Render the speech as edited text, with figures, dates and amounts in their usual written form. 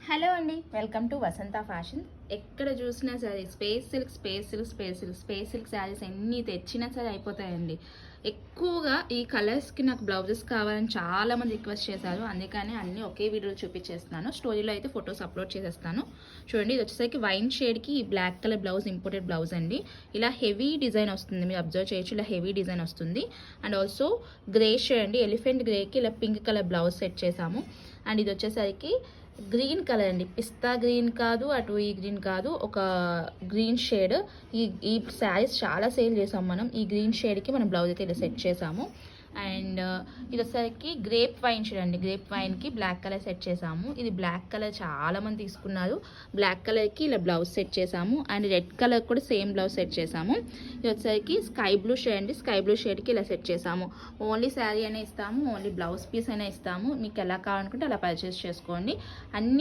Hello అండి, welcome to Vasantha fashion. ఎక్కడ చూసినా సరే స్పేస్ సిల్క్ శారీస్ ఎన్ని తెచ్చినా సరే అయిపోతాయండి. ఎక్కువగా ఈ కలర్స్కి నాకు బ్లౌజెస్ కావాలని చాలామంది రిక్వెస్ట్ చేశారు. అందుకని అన్నీ ఒకే వీడియోలో చూపించేస్తున్నాను. స్టోరీలో అయితే ఫొటోస్ అప్లోడ్ చేసేస్తాను. చూడండి, ఇది వచ్చేసరికి వైన్ షేడ్కి ఈ black colour blouse, imported blouse అండి. ఇలా హెవీ డిజైన్ వస్తుంది, మీరు అబ్జర్వ్ చేయొచ్చు. ఇలా హెవీ డిజైన్ వస్తుంది. అండ్ ఆల్సో గ్రే షేడ్ అండి, ఎలిఫెంట్ గ్రేకి ఇలా పింక్ కలర్ బ్లౌజ్ సెట్ చేసాము. అండ్ ఇది వచ్చేసరికి గ్రీన్ కలర్ అండి, పిస్తా గ్రీన్ కాదు, అటు ఈ గ్రీన్ కాదు, ఒక గ్రీన్ షేడ్. ఈ శారీస్ చాలా సేల్ చేసాం మనం. ఈ గ్రీన్ షేడ్కి మనం బ్లౌజ్ అయితే ఇలా సెట్ చేసాము. అండ్ ఇది వచ్చేసరికి గ్రేప్ వైన్ షేడ్ అండి, గ్రేప్ వైన్కి బ్లాక్ కలర్ సెట్ చేసాము. ఇది బ్లాక్ కలర్ చాలామంది తీసుకున్నారు. బ్లాక్ కలర్కి ఇలా బ్లౌజ్ సెట్ చేసాము. అండ్ రెడ్ కలర్ కూడా సేమ్ బ్లౌజ్ సెట్ చేసాము. ఇది వచ్చేసరికి స్కై బ్లూ షేడ్ అండి, స్కై బ్లూ షేడ్కి ఇలా సెట్ చేసాము. ఓన్లీ శారీ అయినా ఇస్తాము, ఓన్లీ బ్లౌజ్ పీస్ అయినా ఇస్తాము. మీకు ఎలా కావాలనుకుంటే అలా పర్చేస్ చేసుకోండి. అన్ని